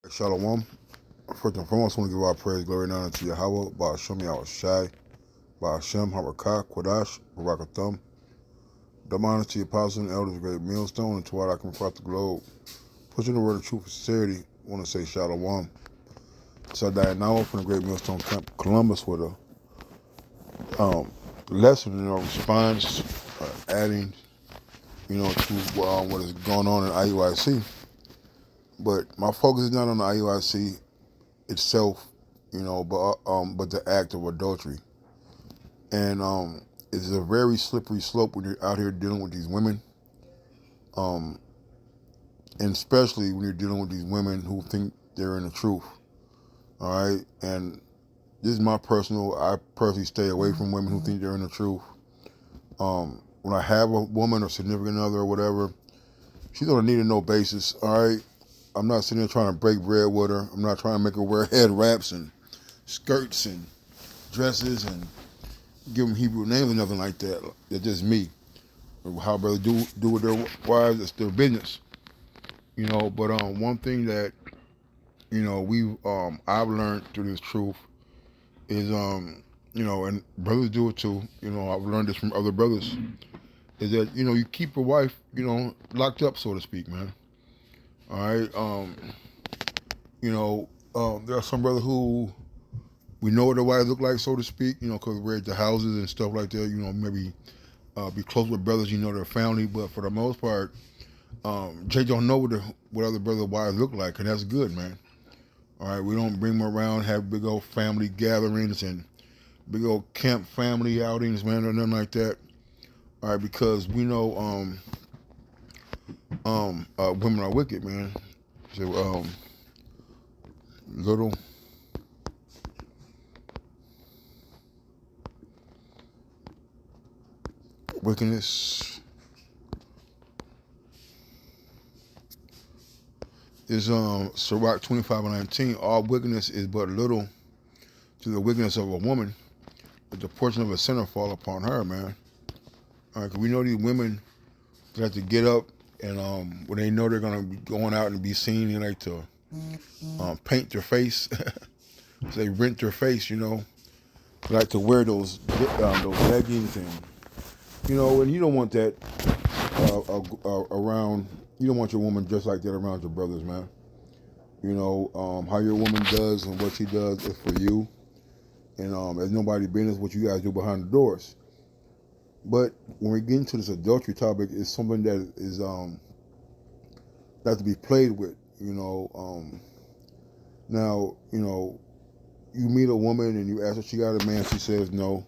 Shalom. First and foremost, I want to give our praise, glory, and honor to Yahweh, Ba'ashem Yahushai, Ba'ashem Harakah, Quadash, Barakathum. Double honor to the apostles and elders of Great Millstone and to all that come across the globe. Pushing the word of truth and sincerity, I want to say Shalom. So I now from the Great Millstone Camp, Columbus, with a lesson in our response, adding, to what is going on in IUIC. But my focus is not on the IUIC itself, but the act of adultery. And it's a very slippery slope when you're out here dealing with these women, and especially when you're dealing with these women who think they're in the truth. All right, and this is I personally stay away from women who think they're in the truth. When I have a woman or significant other or whatever, she's on a need to know basis. All right, I'm not sitting there trying to break bread with her. I'm not trying to make her wear head wraps and skirts and dresses and give them Hebrew names or nothing like that. That's just me. How brothers do with their wives, it's their business. But one thing that I've learned through this truth is and brothers do it too. I've learned this from other brothers. Is that you keep your wife locked up, so to speak, man. All right. There are some brothers who we know what their wives look like, so to speak. Because we're at the houses and stuff like that. Maybe be close with brothers. Their family, but for the most part, they don't know what other brothers' wives look like, and that's good, man. All right, we don't bring them around, have big old family gatherings and big old camp family outings, man, or nothing like that. All right, because we know women are wicked, man. So little wickedness is Sirach 25:19. All wickedness is but little to the wickedness of a woman, but the portion of a sinner fall upon her, man. All right, 'cause we know these women that have to get up and when they know they're gonna be going out and be seen, they like to paint their face. They rent their face, They like to wear those leggings and and you don't want that around. You don't want your woman dressed like that around your brothers, man. How your woman does and what she does is for you, and there's nobody business what you guys do behind the doors. But when we get into this adultery topic, it's something that is not to be played with. Now you meet a woman and you ask her she got a man, she says no.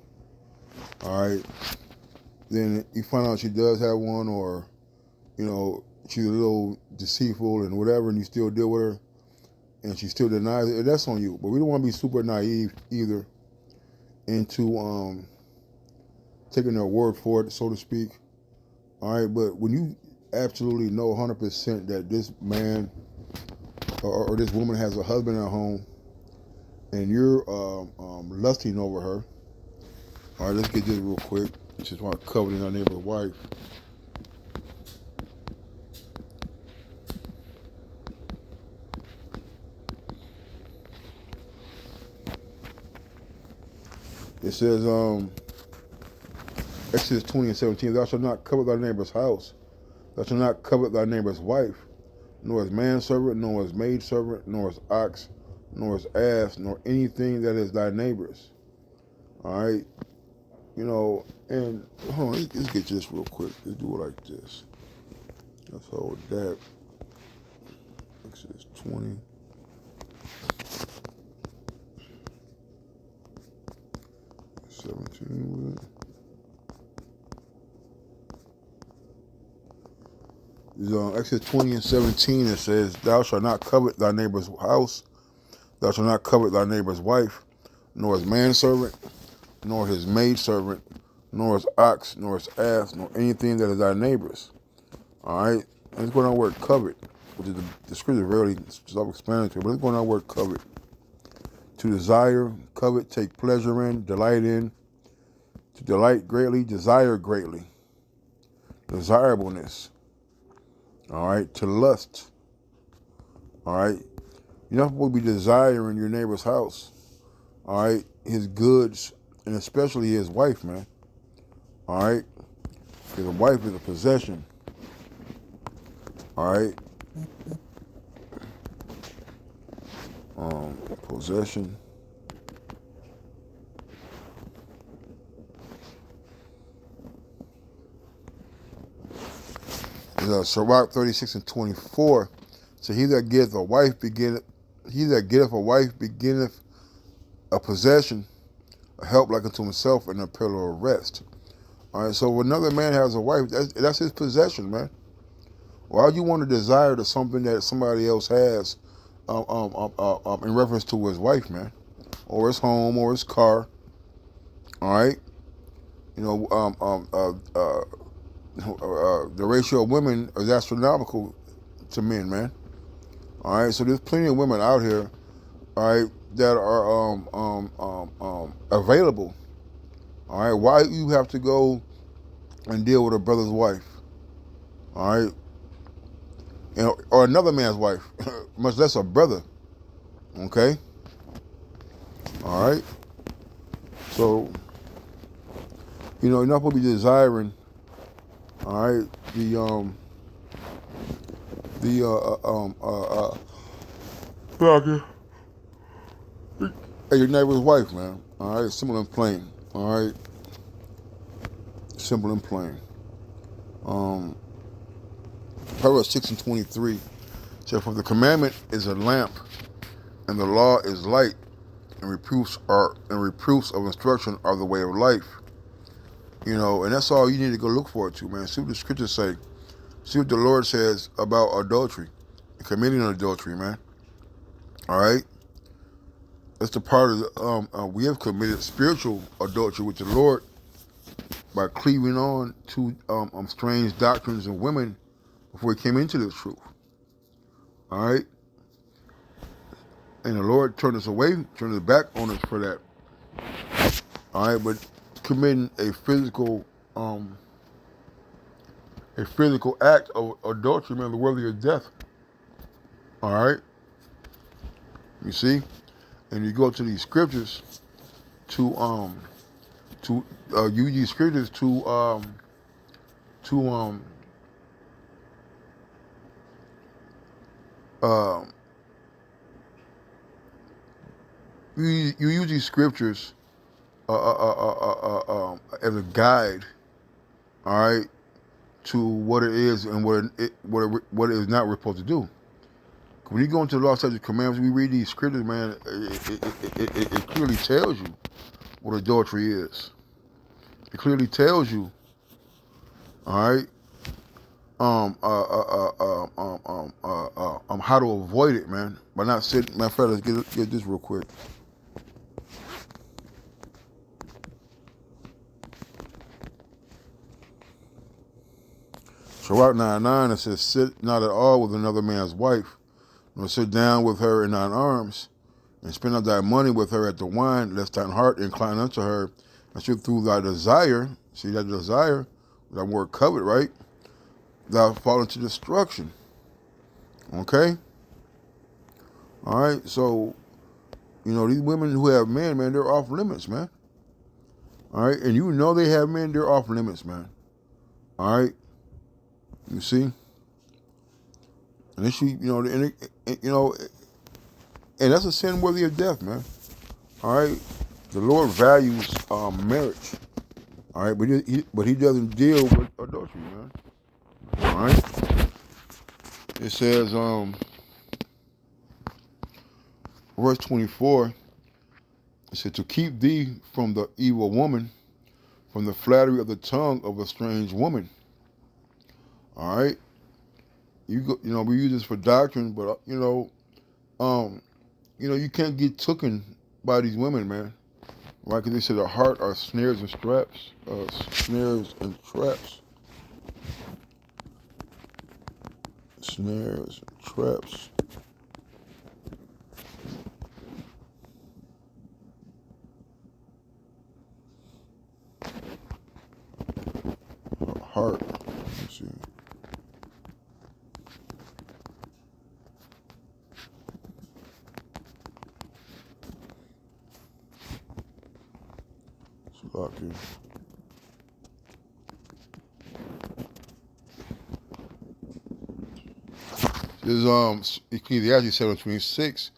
All right, then you find out she does have one, or she's a little deceitful and whatever, and you still deal with her, and she still denies it. That's on you. But we don't want to be super naive either into taking their word for it, so to speak. All right, but when you absolutely know 100% that this man or this woman has a husband at home, and you're lusting over her. All right, let's get this real quick. Just want to cover our neighbor's wife. It says, Exodus 20:17, thou shalt not covet thy neighbor's house. Thou shalt not covet thy neighbor's wife, nor his manservant, nor his maidservant, nor his ox, nor his ass, nor anything that is thy neighbor's. All right? And hold on, let's get this real quick. Let's do it like this. Let's hold that. Exodus 20. 17 with it. Exodus 20:17, it says, thou shalt not covet thy neighbor's house, thou shalt not covet thy neighbor's wife, nor his manservant, nor his maidservant, nor his ox, nor his ass, nor anything that is thy neighbor's. All right? And let's go down the word covet, which is the scripture really self-explanatory, but let's go down the word covet. To desire, covet, take pleasure in, delight in, to delight greatly, desire greatly, desirableness. All right, to lust. All right, You're not supposed to be desiring your neighbor's house, all right, his goods, and especially his wife, man. All right, because a wife is a possession. All right, possession. Sirach 36:24. So he that getteth a wife beginneth a possession, a help like unto himself, and a pillar of rest. All right. So if another man has a wife, that's his possession, man. Why would you want to desire to something that somebody else has, in reference to his wife, man, or his home, or his car? All right. You know, the ratio of women is astronomical to men, man. All right, so there's plenty of women out here, all right, that are available. All right, why you have to go and deal with a brother's wife? All right, or another man's wife, much less a brother. Okay, all right. So you're not supposed to be desiring, all right, the okay. Hey, your neighbor's wife, man. All right, simple and plain. All right, simple and plain. Proverbs 6:23 says, "For the commandment is a lamp, and the law is light, and reproofs of instruction are the way of life." And that's all you need to go look forward to, man. See what the scriptures say. See what the Lord says about adultery and committing adultery, man. All right, that's the part of we have committed spiritual adultery with the Lord by cleaving on to strange doctrines of women before we came into the truth. All right, and the Lord turned us his back on us for that. All right, but committing a physical act of adultery, man, the worthy of death. All right, you see, and you go to these scriptures to use these scriptures to uh, you use these scriptures as a guide, all right, to what it is and what it is not we're supposed to do. When you go into the law, statutes, commandments, we read these scriptures, man. It clearly tells you what adultery is. It clearly tells you, all right, how to avoid it, man. By not sitting. My friend, let's get this real quick. So right 9:9 it says, "Sit not at all with another man's wife, nor sit down with her in thine arms, and spend not thy money with her at the wine, lest thine heart incline unto her, and should through thy desire," see that desire, that word covet, right? "Thou fall into destruction." Okay? All right, so, these women who have men, man, they're off limits, man. All right, and they have men, they're off limits, man. All right? You see? And this, and that's a sin worthy of death, man. All right? The Lord values marriage. All right, but he doesn't deal with adultery, man. All right? It says, verse 24, it said, "To keep thee from the evil woman, from the flattery of the tongue of a strange woman." All right? We use this for doctrine, but, you can't get taken by these women, man. Right? Because they say the heart are snares and traps. Snares and traps. Snares and traps. Heart. Let's see. Lock in. This is Ecclesiastes 7:26,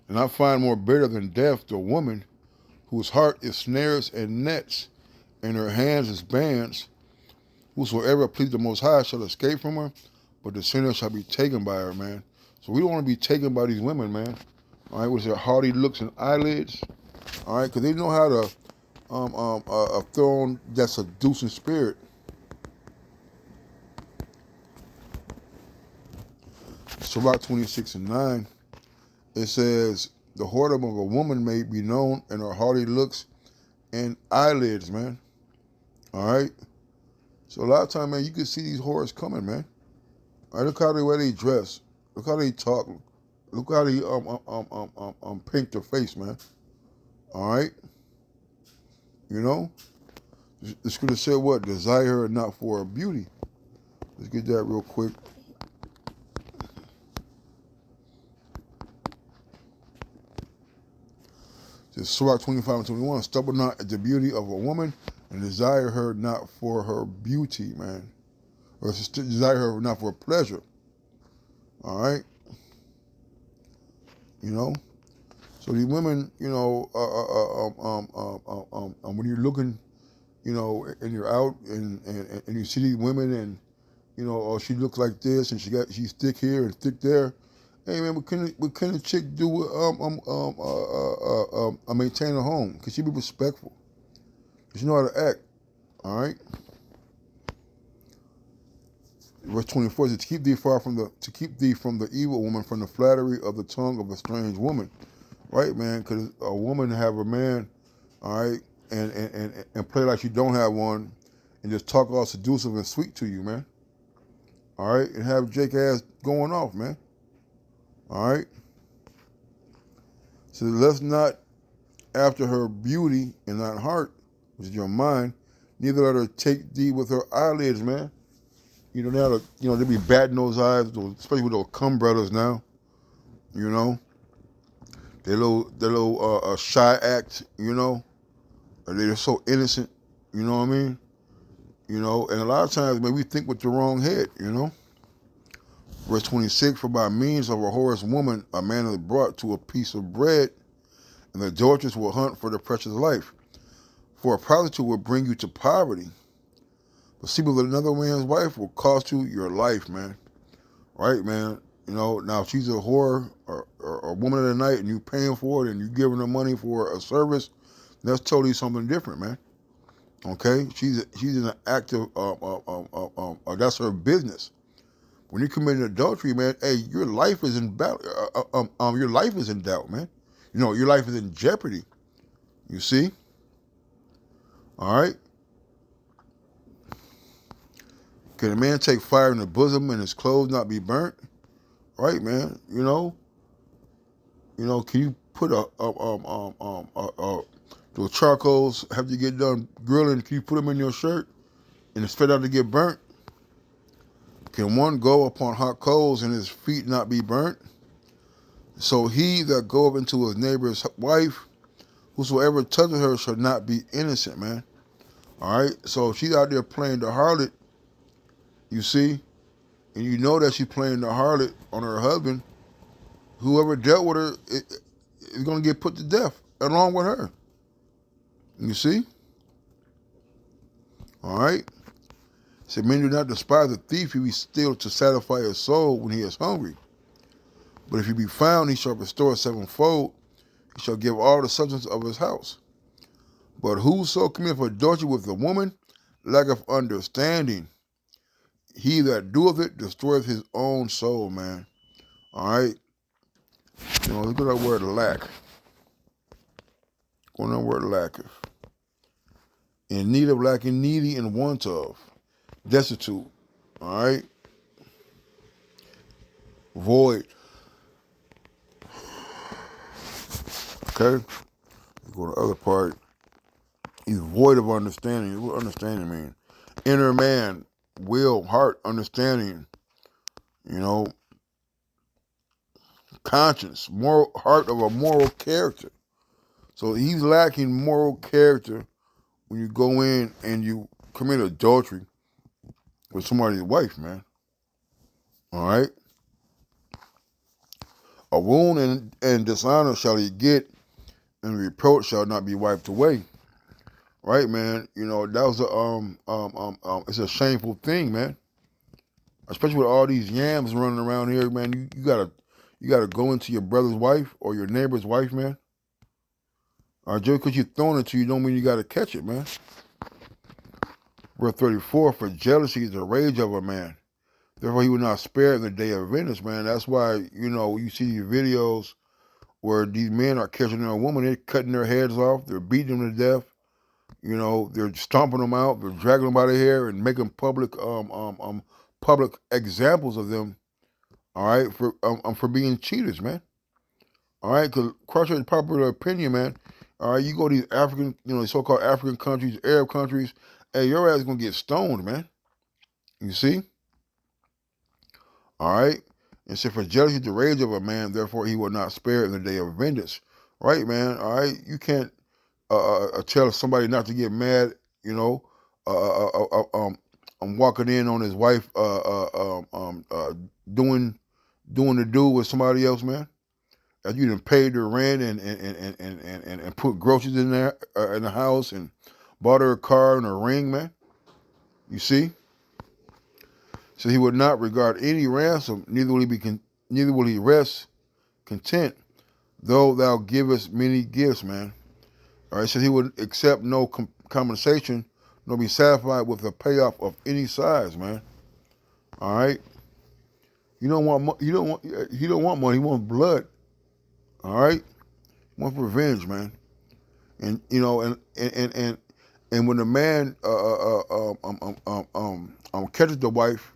and I find more bitter than death the woman whose heart is snares and nets, and her hands is bands. Whosoever pleases the Most High shall escape from her, but the sinner shall be taken by her, man. So we don't want to be taken by these women, man. All right, with their haughty looks and eyelids. All right, because they know how to throw on that seducing spirit. Sirach 26:9. It says, the whoredom of a woman may be known in her haughty looks and eyelids, man. All right? So a lot of time, man, you can see these whores coming, man. All right, look how the way they dress. Look how they talk. Look how they paint their face, man. All right? You know? The scripture said what? Desire her not for her beauty. Let's get that real quick. Sirach 25:21. Stumble not at the beauty of a woman, and desire her not for her beauty, man. Or desire her not for pleasure. All right? You know? So these women, you know, when you're looking, you know, and you're out and you see these women and, you know, oh, she looks like this and she's thick here and thick there. Hey man, what can a chick do with maintain a home? Can she be respectful? Can she know how to act? All right. Verse 24 is to keep thee from the evil woman, from the flattery of the tongue of a strange woman. Right, man? Because a woman have a man, all right, and play like you don't have one, and just talk all seductive and sweet to you, man. All right, and have Jake ass going off, man. All right. So let's not after her beauty and not heart, which is your mind, neither let her take thee with her eyelids, man. You know, now, you know, they be batting those eyes, especially with those cum brothers now. You know, their little shy act, you know, they're so innocent, you know what I mean? You know, and a lot of times, man, we think with the wrong head, you know. Verse 26, for by means of a whorous woman, a man is brought to a piece of bread, and the adulteress will hunt for the precious life. For a prostitute will bring you to poverty. But sleep with another man's wife will cost you your life, man. Right, man? You know, now if she's a whore or a woman of the night and you paying for it and you giving her money for a service, that's totally something different, man. Okay? She's in an active, that's her business. When you commit adultery, man, hey, your life is in battle. Your life is in doubt, man. You know, your life is in jeopardy. You see? All right? Can a man take fire in the bosom and his clothes not be burnt? Right, man. You know, can you put those charcoals after you get done grilling? Can you put them in your shirt and expect out to get burnt? Can one go upon hot coals and his feet not be burnt? So he that goeth into his neighbor's wife, whosoever touches her shall not be innocent, man. All right. So if she's out there playing the harlot, you see, and you know that she's playing the harlot on her husband, whoever dealt with her is going to get put to death along with her. You see? All right? So men do not despise a thief if he steals to satisfy his soul when he is hungry. But if he be found, he shall restore sevenfold. He shall give all the substance of his house. But whoso committeth adultery with a woman lacketh understanding. He that doeth it destroyeth his own soul, man. All right? You know, look at that word lack. Go on that word lacketh. In need of, lacking, needy, and want of. Destitute. All right? Void. Okay? Go to the other part. He's void of understanding. What understanding mean? Inner man, will, heart, understanding. You know, conscience, heart of a moral character. So he's lacking moral character when you go in and you commit adultery with somebody's wife, man. All right? A wound and dishonor shall he get, and reproach shall not be wiped away. Right, man? You know, that was it's a shameful thing, man. Especially with all these yams running around here, man. You gotta go into your brother's wife or your neighbor's wife, man. All right, just because you're throwing it to you don't mean you gotta catch it, man. Verse 34, for jealousy is the rage of a man. Therefore he will not spare in the day of vengeance, man. That's why, you know, you see these videos where these men are catching a woman, they're cutting their heads off, they're beating them to death, you know, they're stomping them out, they're dragging them by the hair and making public examples of them, all right, for being cheaters, man. All right, because contrary to popular opinion, man, all right, you go to these African, you know, so-called African countries, Arab countries, hey, your ass is going to get stoned, man. You see? All right? And so for jealousy is the rage of a man, therefore he will not spare in the day of vengeance. Right, man? All right? You can't tell somebody not to get mad, you know, I'm walking in on his wife doing the do with somebody else, man. As you done paid her rent and put groceries in there in the house and bought her a car and a ring, man. You see? So he would not regard any ransom, neither will he rest content, though thou givest many gifts, man. All right, so he would accept no compensation, nor be satisfied with a payoff of any size, man. All right, you don't want he don't want money. He wants blood. All right, he wants revenge, man. And you know, and when the man catches the wife,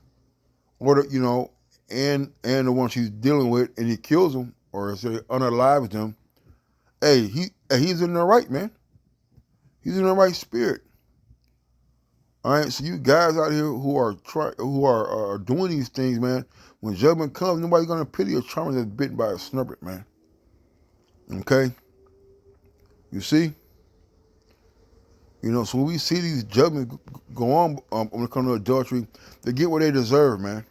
or the, you know, and the one she's dealing with, and he kills him or say unalives them, hey, he's in the right, man. He's in the right spirit. All right, so you guys out here who are doing these things, man, when judgment comes, nobody's gonna pity a charmer that's bitten by a snubber, man. Okay, you see, you know, so when we see these judgments go on when it comes to adultery, they get what they deserve, man.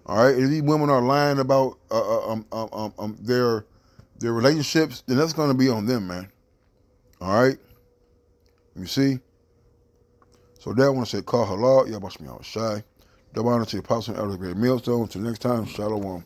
All right, if these women are lying about their relationships, then that's gonna be on them, man. All right, you see. So that one say, call halal, y'all must be all shy. Double honor to the apostle and elder great millstone. Until next time, shalom.